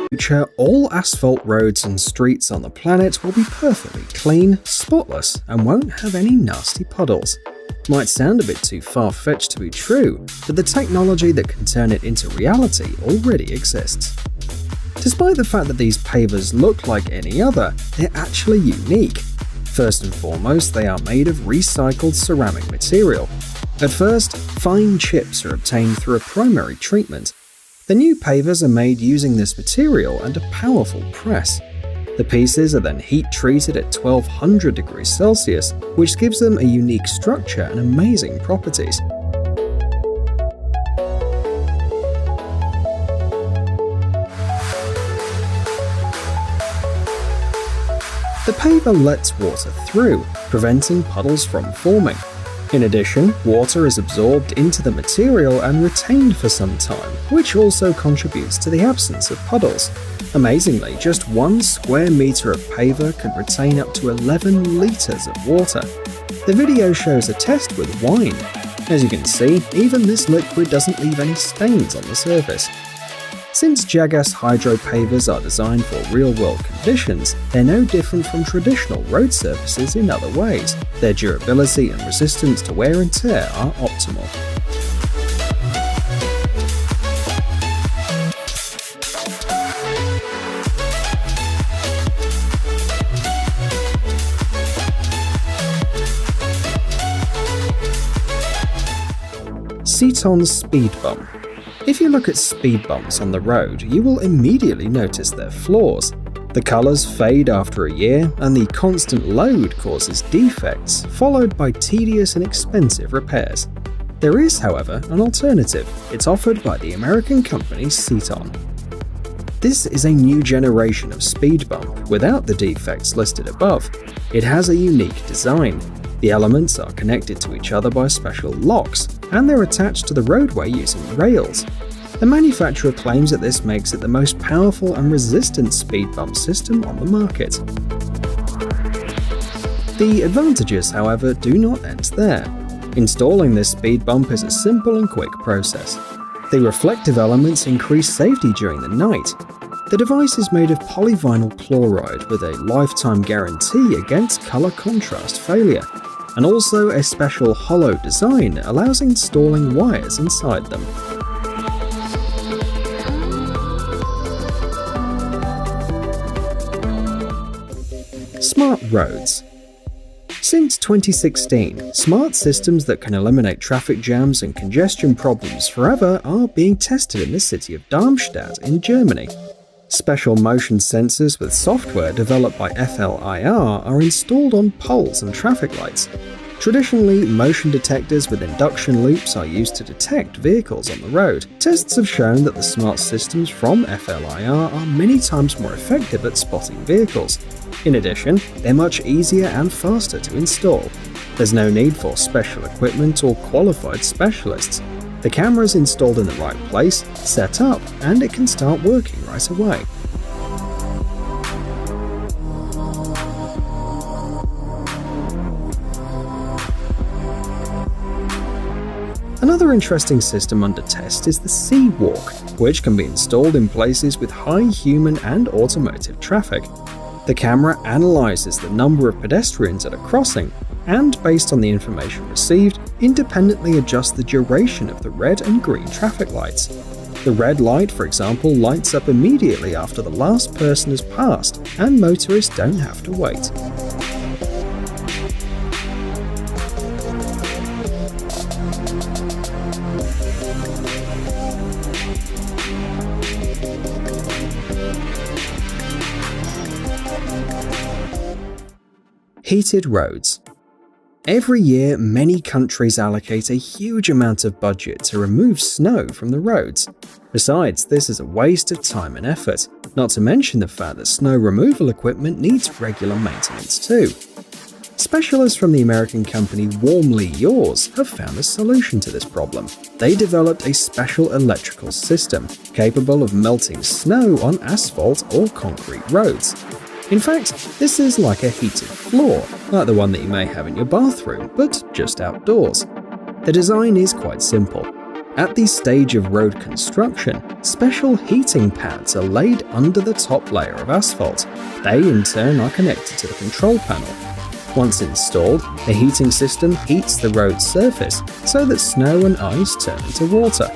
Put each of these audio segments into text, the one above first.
future, all asphalt roads and streets on the planet will be perfectly clean, spotless, and won't have any nasty puddles. Might sound a bit too far-fetched to be true, but the technology that can turn it into reality already exists. Despite the fact that these pavers look like any other, they're actually unique. First and foremost, they are made of recycled ceramic material. At first, fine chips are obtained through a primary treatment. The new pavers are made using this material and a powerful press. The pieces are then heat-treated at 1200 degrees Celsius, which gives them a unique structure and amazing properties. The paver lets water through, preventing puddles from forming. In addition, water is absorbed into the material and retained for some time, which also contributes to the absence of puddles. Amazingly, just 1 square meter of paver can retain up to 11 liters of water. The video shows a test with wine. As you can see, even this liquid doesn't leave any stains on the surface. Since Jagas hydro pavers are designed for real-world conditions, they're no different from traditional road surfaces in other ways. Their durability and resistance to wear and tear are optimal. Ceton speed bump. If you look at speed bumps on the road, you will immediately notice their flaws. The colors fade after a year, and the constant load causes defects, followed by tedious and expensive repairs. There is, however, an alternative. It's offered by the American company Ceton. This is a new generation of speed bump without the defects listed above. It has a unique design. The elements are connected to each other by special locks, and they're attached to the roadway using rails. The manufacturer claims that this makes it the most powerful and resistant speed bump system on the market. The advantages, however, do not end there. Installing this speed bump is a simple and quick process. The reflective elements increase safety during the night. The device is made of polyvinyl chloride with a lifetime guarantee against color contrast failure, and also a special hollow design allows installing wires inside them. Smart roads. Since 2016, smart systems that can eliminate traffic jams and congestion problems forever are being tested in the city of Darmstadt in Germany. Special motion sensors with software developed by FLIR are installed on poles and traffic lights. Traditionally, motion detectors with induction loops are used to detect vehicles on the road. Tests have shown that the smart systems from FLIR are many times more effective at spotting vehicles. In addition, they're much easier and faster to install. There's no need for special equipment or qualified specialists. The camera is installed in the right place, set up, and it can start working right away. Another interesting system under test is the Sea Walk, which can be installed in places with high human and automotive traffic. The camera analyzes the number of pedestrians at a crossing, and based on the information received, independently adjusts the duration of the red and green traffic lights. The red light, for example, lights up immediately after the last person has passed, and motorists don't have to wait. Heated roads. Every year, many countries allocate a huge amount of budget to remove snow from the roads. Besides, this is a waste of time and effort, not to mention the fact that snow removal equipment needs regular maintenance too. Specialists from the American company Warmly Yours have found a solution to this problem. They developed a special electrical system capable of melting snow on asphalt or concrete roads. In fact, this is like a heated floor, like the one that you may have in your bathroom, but just outdoors. The design is quite simple. At the stage of road construction, special heating pads are laid under the top layer of asphalt. They in turn are connected to the control panel. Once installed, the heating system heats the road surface so that snow and ice turn into water.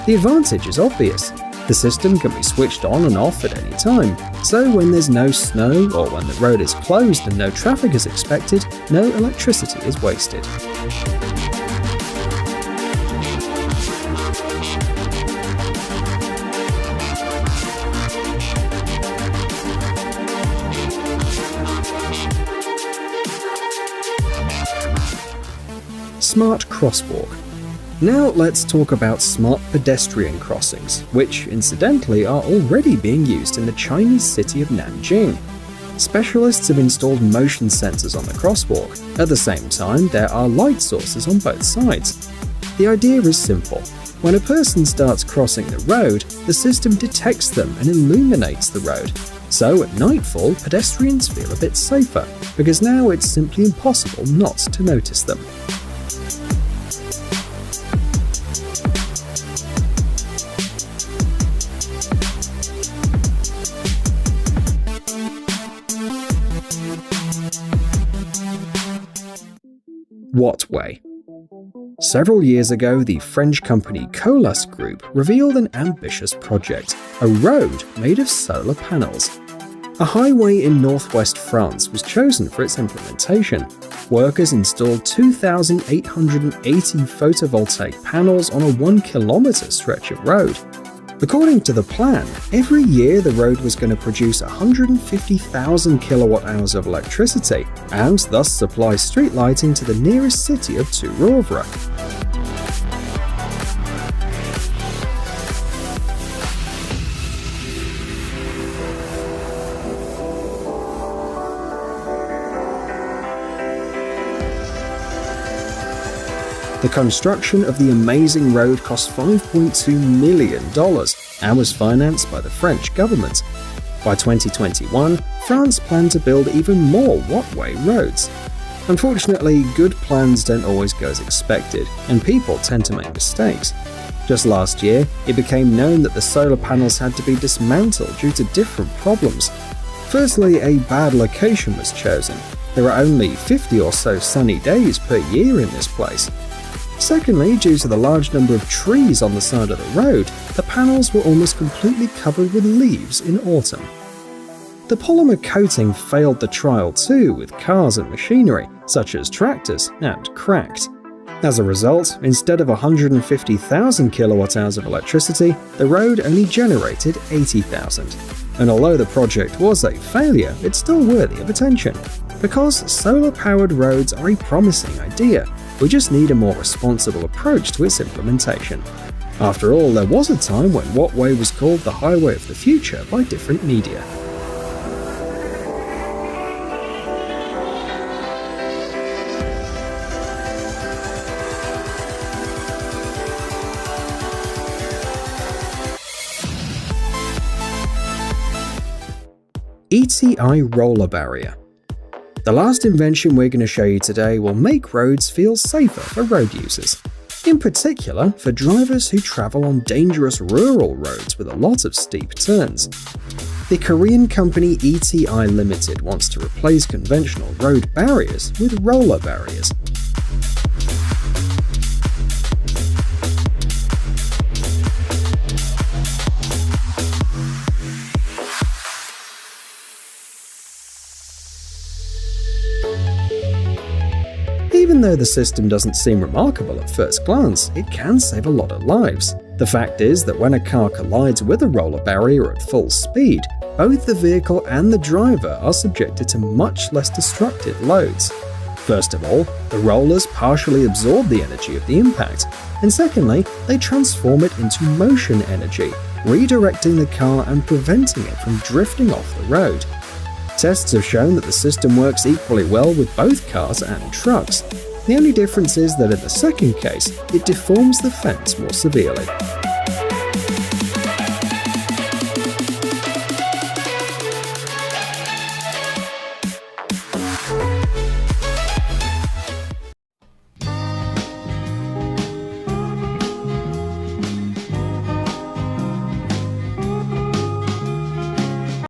The advantage is obvious. The system can be switched on and off at any time, so when there's no snow or when the road is closed and no traffic is expected, no electricity is wasted. Smart crosswalk. Now let's talk about smart pedestrian crossings, which incidentally are already being used in the Chinese city of Nanjing. Specialists have installed motion sensors on the crosswalk. At the same time, there are light sources on both sides. The idea is simple. When a person starts crossing the road, the system detects them and illuminates the road. So at nightfall, pedestrians feel a bit safer, because now it's simply impossible not to notice them. Wattway. Several years ago, the French company Colas Group revealed an ambitious project, a road made of solar panels. A highway in northwest France was chosen for its implementation. Workers installed 2,880 photovoltaic panels on a 1-kilometer stretch of road. According to the plan, every year the road was going to produce 150,000 kilowatt-hours of electricity and thus supply street lighting to the nearest city of Tourovre. The construction of the amazing road cost $5.2 million and was financed by the French government. By 2021, France planned to build even more Wattway roads. Unfortunately, good plans don't always go as expected, and people tend to make mistakes. Just last year, it became known that the solar panels had to be dismantled due to different problems. Firstly, a bad location was chosen. There are only 50 or so sunny days per year in this place. Secondly, due to the large number of trees on the side of the road, the panels were almost completely covered with leaves in autumn. The polymer coating failed the trial too, with cars and machinery, such as tractors, and cracked. As a result, instead of 150,000 kilowatt-hours of electricity, the road only generated 80,000. And although the project was a failure, it's still worthy of attention. Because solar-powered roads are a promising idea, we just need a more responsible approach to its implementation. After all, there was a time when Wattway was called the highway of the future by different media. ETI roller barrier. The last invention we're going to show you today will make roads feel safer for road users. In particular, for drivers who travel on dangerous rural roads with a lot of steep turns. The Korean company ETI Limited wants to replace conventional road barriers with roller barriers. Even though the system doesn't seem remarkable at first glance, it can save a lot of lives. The fact is that when a car collides with a roller barrier at full speed, both the vehicle and the driver are subjected to much less destructive loads. First of all, the rollers partially absorb the energy of the impact, and secondly, they transform it into motion energy, redirecting the car and preventing it from drifting off the road. Tests have shown that the system works equally well with both cars and trucks. The only difference is that in the second case, it deforms the fence more severely.